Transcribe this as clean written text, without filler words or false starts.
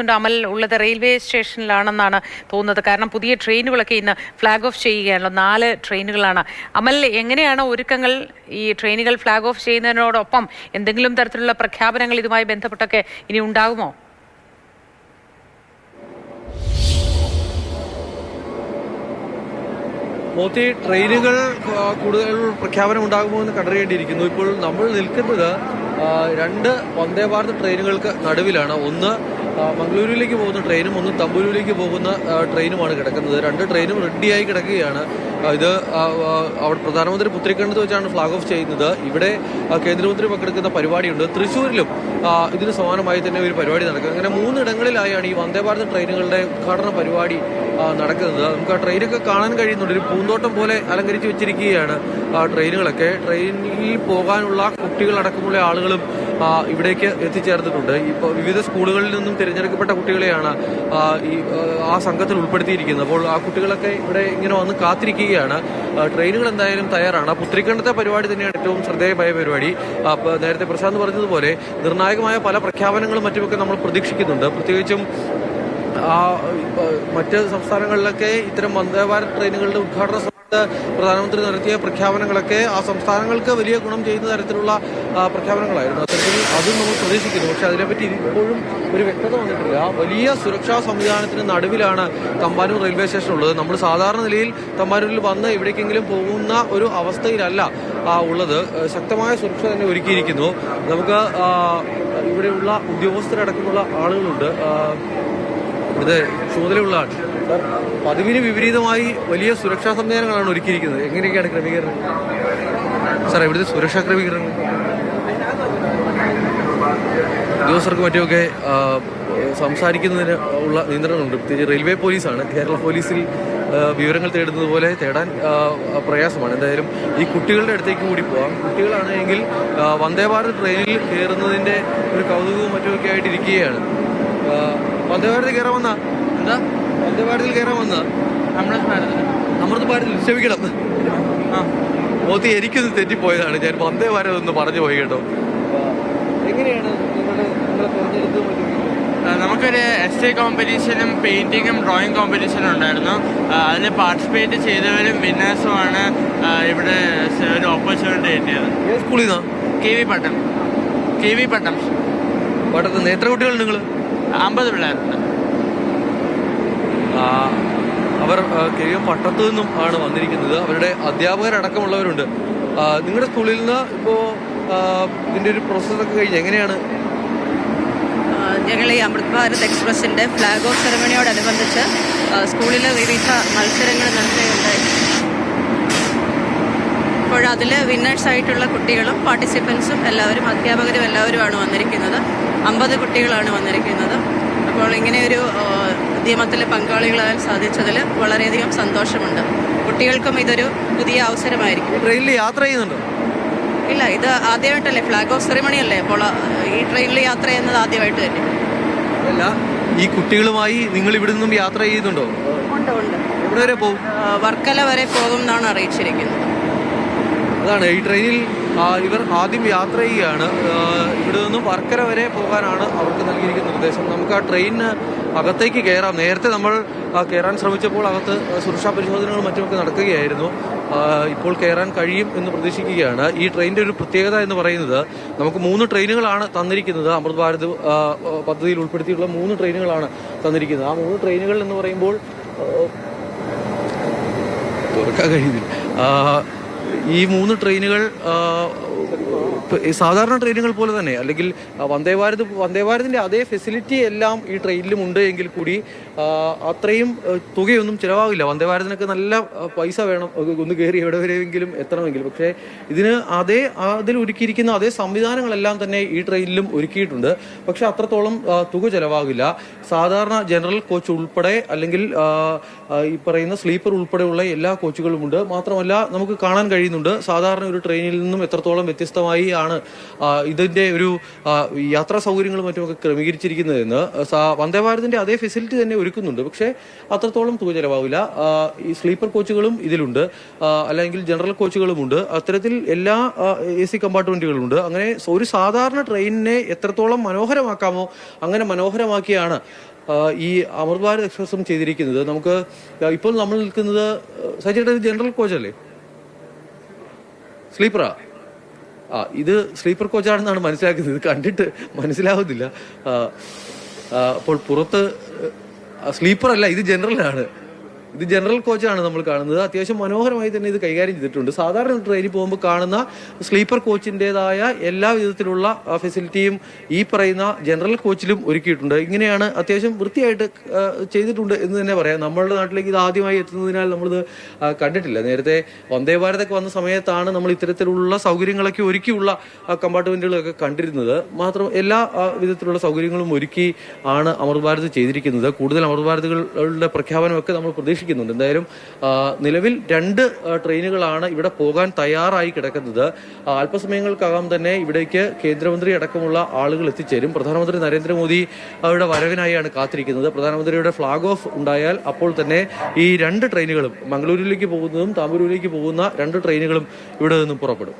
അമൽ ഉള്ളത് റെയിൽവേ സ്റ്റേഷനിലാണെന്നാണ് തോന്നുന്നത്. കാരണം പുതിയ ട്രെയിനുകളൊക്കെ ഇന്ന് ഫ്ലാഗ് ഓഫ് ചെയ്യുകയാണല്ലോ. 4 ട്രെയിനുകളാണ്. അമൽ, എങ്ങനെയാണ് ഒരുക്കങ്ങൾ? ഈ ട്രെയിനുകൾ ഫ്ലാഗ് ഓഫ് ചെയ്യുന്നതിനോടൊപ്പം എന്തെങ്കിലും തരത്തിലുള്ള പ്രഖ്യാപനങ്ങൾ ഇതുമായി ബന്ധപ്പെട്ടൊക്കെ ഇനി ഉണ്ടാകുമോ? മോത്തി, ട്രെയിനുകൾ കൂടുതൽ പ്രഖ്യാപനം ഉണ്ടാകുമോ എന്ന് കണ്ടറിയേണ്ടിയിരിക്കുന്നു. ഇപ്പോൾ നമ്മൾ നിൽക്കുന്നത് 2 വന്ദേ ഭാരത് ട്രെയിനുകൾക്ക് നടുവിലാണ്. ഒന്ന് മംഗളൂരുവിലേക്ക് പോകുന്ന ട്രെയിനും ഒന്ന് തമ്പൂരിലേക്ക് പോകുന്ന ട്രെയിനുമാണ് കിടക്കുന്നത്. 2 ട്രെയിനും റെഡിയായി കിടക്കുകയാണ്. ഇത് അവിടെ പ്രധാനമന്ത്രി പുത്രിക്കണ്ടത്ത് വെച്ചാണ് ഫ്ലാഗ് ഓഫ് ചെയ്യുന്നത്. ഇവിടെ കേന്ദ്രമന്ത്രി പങ്കെടുക്കുന്ന പരിപാടിയുണ്ട്. തൃശ്ശൂരിലും ഇതിന് സമാനമായി തന്നെ ഒരു പരിപാടി നടക്കുന്നത്. അങ്ങനെ 3 ഇടങ്ങളിലായാണ് ഈ വന്ദേ ഭാരത് ട്രെയിനുകളുടെ ഉദ്ഘാടന പരിപാടി നടക്കുന്നത്. നമുക്ക് ആ ട്രെയിനൊക്കെ കാണാൻ കഴിയുന്നുണ്ട്. ഒരു പൂന്തോട്ടം പോലെ അലങ്കരിച്ച് വെച്ചിരിക്കുകയാണ് ട്രെയിനുകളൊക്കെ. ട്രെയിനിൽ പോകാനുള്ള കുട്ടികളടക്കമുള്ള ആളുകളും ഇവിടേക്ക് എത്തിച്ചേർന്നിട്ടുണ്ട്. ഇപ്പോൾ വിവിധ സ്കൂളുകളിൽ നിന്നും തിരഞ്ഞെടുക്കപ്പെട്ട കുട്ടികളെയാണ് ആ സംഘത്തിൽ ഉൾപ്പെടുത്തിയിരിക്കുന്നത്. അപ്പോൾ ആ കുട്ടികളൊക്കെ ഇവിടെ ഇങ്ങനെ വന്ന് കാത്തിരിക്കുകയാണ്. ട്രെയിനുകൾ എന്തായാലും തയ്യാറാണ്. പുത്രിക്കണ്ടത്തെ പരിപാടി തന്നെയാണ് ഏറ്റവും ശ്രദ്ധേയമായ പരിപാടി. നേരത്തെ പ്രശാന്ത് പറഞ്ഞതുപോലെ നിർണായകമായ പല പ്രഖ്യാപനങ്ങളും മറ്റുമൊക്കെ നമ്മൾ പ്രതീക്ഷിക്കുന്നുണ്ട്. പ്രത്യേകിച്ചും മറ്റ് സംസ്ഥാനങ്ങളിലൊക്കെ ഇത്തരം വന്ദേ ഭാരത് ട്രെയിനുകളുടെ ഉദ്ഘാടന സമയത്ത് പ്രധാനമന്ത്രി നടത്തിയ പ്രഖ്യാപനങ്ങളൊക്കെ ആ സംസ്ഥാനങ്ങൾക്ക് വലിയ ഗുണം ചെയ്യുന്ന തരത്തിലുള്ള പ്രഖ്യാപനങ്ങളായിരുന്നു. അത്തരത്തിൽ അതും നമ്മൾ പ്രതീക്ഷിക്കുന്നു. പക്ഷെ അതിനെപ്പറ്റി ഇപ്പോഴും ഒരു വ്യക്തത വന്നിട്ടില്ല. വലിയ സുരക്ഷാ സംവിധാനത്തിന് നടുവിലാണ് തമ്പാനൂർ റെയിൽവേ സ്റ്റേഷൻ ഉള്ളത്. നമ്മൾ സാധാരണ നിലയിൽ തമ്പാനൂരിൽ വന്ന് എവിടേക്കെങ്കിലും പോകുന്ന ഒരു അവസ്ഥയിലല്ല ഉള്ളത്. ശക്തമായ സുരക്ഷ തന്നെ ഒരുക്കിയിരിക്കുന്നു. നമുക്ക് ഇവിടെയുള്ള ഉദ്യോഗസ്ഥരടക്കമുള്ള ആളുകളുണ്ട്. ഇവിടുത്തെ ചുമതലയുള്ള ആൾ പതിവിന് വിപരീതമായി വലിയ സുരക്ഷാ സംവിധാനങ്ങളാണ് ഒരുക്കിയിരിക്കുന്നത്. എങ്ങനെയൊക്കെയാണ് ക്രമീകരണം സാർ ഇവിടുത്തെ സുരക്ഷാ ക്രമീകരണങ്ങൾ? ഉദ്യോഗസ്ഥർക്ക് മറ്റുമൊക്കെ സംസാരിക്കുന്നതിന് ഉള്ള നിയന്ത്രണങ്ങളുണ്ട്. പ്രത്യേകിച്ച് റെയിൽവേ പോലീസാണ്. കേരള പോലീസിൽ വിവരങ്ങൾ തേടുന്നത് പോലെ തേടാൻ പ്രയാസമാണ്. എന്തായാലും ഈ കുട്ടികളുടെ അടുത്തേക്ക് കൂടി പോകാം. കുട്ടികളാണെങ്കിൽ വന്ദേ ഭാരത് ട്രെയിനിൽ കയറുന്നതിൻ്റെ ഒരു കൗതുകവും മറ്റുമൊക്കെ ആയിട്ടിരിക്കുകയാണ്. വന്ദേ ഭാരതിൽ കയറാൻ വന്ന വന്ദേ ഭാരതിൽ കയറാൻ വന്ന അമൃത് ഭാരതിൽ ക്ഷമിക്കണം. മോത്തി, എനിക്കൊന്ന് തെറ്റിപ്പോയതാണ്. ഞാൻ വന്ദേ ഭാരത് ഒന്ന് പറഞ്ഞു പോയി കേട്ടോ. എങ്ങനെയാണ് നിങ്ങളെ തെരഞ്ഞെടുത്ത്? നമുക്കൊരു എസ്സേ കോമ്പറ്റീഷനും പെയിന്റിങ്ങും ഡ്രോയിങ് കോമ്പറ്റീഷനും ഉണ്ടായിരുന്നു. അതിൽ പാർട്ടിസിപ്പേറ്റ് ചെയ്തവരും വിന്നേഴ്സുമാണ് ഇവിടെ ഒരു ഓപ്പർച്യൂണിറ്റി കിട്ടിയത്. സ്കൂളിൽ നിന്നാ? കെ വി പട്ടം. പട്ടത്തുനിന്ന് എത്ര കുട്ടികളുണ്ട് നിങ്ങൾ? 50 പിള്ളേരുണ്ട്. അവർ കെ വി പട്ടത്തു നിന്നും ആണ് വന്നിരിക്കുന്നത്. അവരുടെ അധ്യാപകരടക്കമുള്ളവരുണ്ട്. നിങ്ങളുടെ സ്കൂളിൽ നിന്ന് ഇപ്പോൾ ഇതിൻ്റെ ഒരു പ്രോസസ്സൊക്കെ കഴിഞ്ഞ് എങ്ങനെയാണ്? ഞങ്ങൾ ഈ അമൃത് ഭാരത് എക്സ്പ്രസിൻ്റെ ഫ്ലാഗ് ഓഫ് സെറമണിയോടനുബന്ധിച്ച് സ്കൂളിൽ വിവിധ മത്സരങ്ങൾ നടത്തുകയുണ്ടായി. അതിൽ വിന്നേഴ്സായിട്ടുള്ള കുട്ടികളും പാർട്ടിസിപ്പൻസും എല്ലാവരും അധ്യാപകരും എല്ലാവരുമാണ് വന്നിരിക്കുന്നത്. 50 കുട്ടികളാണ് വന്നിരിക്കുന്നത്. അപ്പോൾ ഇങ്ങനെയൊരു ഉദ്യമത്തിൽ പങ്കാളികളാകാൻ സാധിച്ചതിൽ വളരെയധികം സന്തോഷമുണ്ട്. കുട്ടികൾക്കും ഇതൊരു പുതിയ അവസരമായിരിക്കും. ട്രെയിനിൽ യാത്ര ചെയ്യുന്നുണ്ടോ? ഇല്ല, ഇത് ആദ്യമായിട്ടല്ലേ, ഫ്ലാഗ് ഓഫ് സെറിമണി അല്ലേ. അപ്പോൾ ഈ ട്രെയിനിൽ യാത്ര ചെയ്യുന്നത് ആദ്യമായിട്ട് തന്നെ. അല്ല, ഈ കുട്ടികളുമായി നിങ്ങൾ ഇവിടെ നിന്നും യാത്ര ചെയ്യുന്നുണ്ടോ? ഉണ്ട്. എവിടെ വരെ പോകും? വർക്കല വരെ പോകും എന്നാണ് അറിയിച്ചിരിക്കുന്നത്. അതാണ് ഈ ട്രെയിനിൽ ഇവർ ആദ്യം യാത്ര ചെയ്യുകയാണ്. ഇവിടെ നിന്നും വർക്കല വരെ പോകാനാണ് അവർക്ക് നൽകിയിരിക്കുന്ന നിർദ്ദേശം. നമുക്ക് ആ ട്രെയിനിന് അകത്തേക്ക് കയറാം. നേരത്തെ നമ്മൾ കയറാൻ ശ്രമിച്ചപ്പോൾ അകത്ത് സുരക്ഷാ പരിശോധനകളും മറ്റുമൊക്കെ നടക്കുകയായിരുന്നു. ഇപ്പോൾ കയറാൻ കഴിയും എന്ന് പ്രതീക്ഷിക്കുകയാണ്. ഈ ട്രെയിനിൻ്റെ ഒരു പ്രത്യേകത എന്ന് പറയുന്നത് നമുക്ക് 3 ട്രെയിനുകളാണ് തന്നിരിക്കുന്നത്. അമൃത് ഭാരത് പദ്ധതിയിൽ ഉൾപ്പെടുത്തിയിട്ടുള്ള 3 ട്രെയിനുകളാണ് തന്നിരിക്കുന്നത്. ആ 3 ട്രെയിനുകൾ എന്ന് പറയുമ്പോൾ തുറക്കാൻ കഴിയുന്നില്ല. ഈ 3 ട്രെയിനുകൾ സാധാരണ ട്രെയിനുകൾ പോലെ തന്നെ, അല്ലെങ്കിൽ വന്ദേ ഭാരതിൻ്റെ അതേ ഫെസിലിറ്റി എല്ലാം ഈ ട്രെയിനിലും ഉണ്ട് എങ്കിൽ കൂടി അത്രയും തുകയൊന്നും ചിലവാകില്ല. വന്ദേ ഭാരതിനൊക്കെ നല്ല പൈസ വേണം ഒന്ന് കയറി എവിടെ വരെയെങ്കിലും എത്തണമെങ്കിൽ. പക്ഷേ ഇതിന് അതിൽ ഒരുക്കിയിരിക്കുന്ന അതേ സംവിധാനങ്ങളെല്ലാം തന്നെ ഈ ട്രെയിനിലും ഒരുക്കിയിട്ടുണ്ട്. പക്ഷെ അത്രത്തോളം തുക ചിലവാകില്ല. സാധാരണ ജനറൽ കോച്ച് ഉൾപ്പെടെ അല്ലെങ്കിൽ ഈ പറയുന്ന സ്ലീപ്പർ ഉൾപ്പെടെയുള്ള എല്ലാ കോച്ചുകളുമുണ്ട്. മാത്രമല്ല നമുക്ക് കാണാൻ കഴിയുന്നുണ്ട്. സാധാരണ ഒരു ട്രെയിനിൽ നിന്നും എത്രത്തോളം വ്യത്യസ്തമായി ആണ് ഇതിൻ്റെ ഒരു യാത്രാ സൗകര്യങ്ങളും മറ്റുമൊക്കെ ക്രമീകരിച്ചിരിക്കുന്നതെന്ന്. വന്ദേ ഭാരതിൻ്റെ അതേ ഫെസിലിറ്റി തന്നെ ഒരുക്കുന്നുണ്ട്, പക്ഷേ അത്രത്തോളം തുക ചിലവാവില്ല. ഈ സ്ലീപ്പർ കോച്ചുകളും ഇതിലുണ്ട്, അല്ലെങ്കിൽ ജനറൽ കോച്ചുകളുമുണ്ട്. അത്തരത്തിൽ എല്ലാ AC കമ്പാർട്ട്മെന്റുകളുണ്ട്. അങ്ങനെ ഒരു സാധാരണ ട്രെയിനിനെ എത്രത്തോളം മനോഹരമാക്കാമോ അങ്ങനെ മനോഹരമാക്കിയാണ് ഈ അമൃത് ഭാരത് എക്സ്പ്രസും ചെയ്തിരിക്കുന്നത്. നമുക്ക് ഇപ്പോൾ നമ്മൾ നിൽക്കുന്നത് സജിയുടെ ജനറൽ കോച്ചല്ലേ, സ്ലീപ്പറാ? ഇത് സ്ലീപ്പർ കോച്ചാണെന്നാണ് മനസ്സിലാക്കുന്നത്. ഇത് കണ്ടിട്ട് മനസ്സിലാവുന്നില്ല. അപ്പോൾ പുറത്ത് സ്ലീപ്പർ അല്ല, ഇത് ജനറലാണ്. ഇത് ജനറൽ കോച്ചാണ് നമ്മൾ കാണുന്നത്. അത്യാവശ്യം മനോഹരമായി തന്നെ ഇത് കൈകാര്യം ചെയ്തിട്ടുണ്ട്. സാധാരണ ട്രെയിനിൽ പോകുമ്പോൾ കാണുന്ന സ്ലീപ്പർ കോച്ചിൻ്റെതായ എല്ലാ വിധത്തിലുള്ള ഫെസിലിറ്റിയും ഈ പറയുന്ന ജനറൽ കോച്ചിലും ഒരുക്കിയിട്ടുണ്ട്. ഇങ്ങനെയാണ് അത്യാവശ്യം വൃത്തിയായിട്ട് ചെയ്തിട്ടുണ്ട് എന്ന് തന്നെ പറയാം. നമ്മളുടെ നാട്ടിലേക്ക് ഇത് ആദ്യമായി എത്തുന്നതിനാൽ നമ്മളിത് കണ്ടിട്ടില്ല. നേരത്തെ വന്ദേ ഭാരതൊക്കെ വന്ന സമയത്താണ് നമ്മൾ ഇത്തരത്തിലുള്ള സൗകര്യങ്ങളൊക്കെ ഒരുക്കിയുള്ള കമ്പാർട്ട്മെന്റുകളൊക്കെ കണ്ടിരുന്നത്. മാത്രം എല്ലാ വിധത്തിലുള്ള സൗകര്യങ്ങളും ഒരുക്കി ആണ് അമൃത് ഭാരത് ചെയ്തിരിക്കുന്നത്. കൂടുതൽ അമൃത് ഭാരതുകളുടെ പ്രഖ്യാപനമൊക്കെ നമ്മൾ പ്രതീക്ഷിക്കുന്നുണ്ട്. എന്തായാലും നിലവിൽ 2 ട്രെയിനുകളാണ് ഇവിടെ പോകാൻ തയ്യാറായി കിടക്കുന്നത്. അല്പസമയങ്ങൾക്കകം തന്നെ ഇവിടേക്ക് കേന്ദ്രമന്ത്രി അടക്കമുള്ള ആളുകൾ എത്തിച്ചേരും. പ്രധാനമന്ത്രി നരേന്ദ്രമോദി അവരുടെ വരവിനായാണ് കാത്തിരിക്കുന്നത്. പ്രധാനമന്ത്രിയുടെ ഫ്ലാഗ് ഓഫ് ഉണ്ടായാൽ അപ്പോൾ തന്നെ ഈ 2 ട്രെയിനുകളും മംഗളൂരുവിലേക്ക് പോകുന്നതും താമ്പൂരിലേക്ക് പോകുന്ന 2 ട്രെയിനുകളും ഇവിടെ നിന്നും പുറപ്പെടും.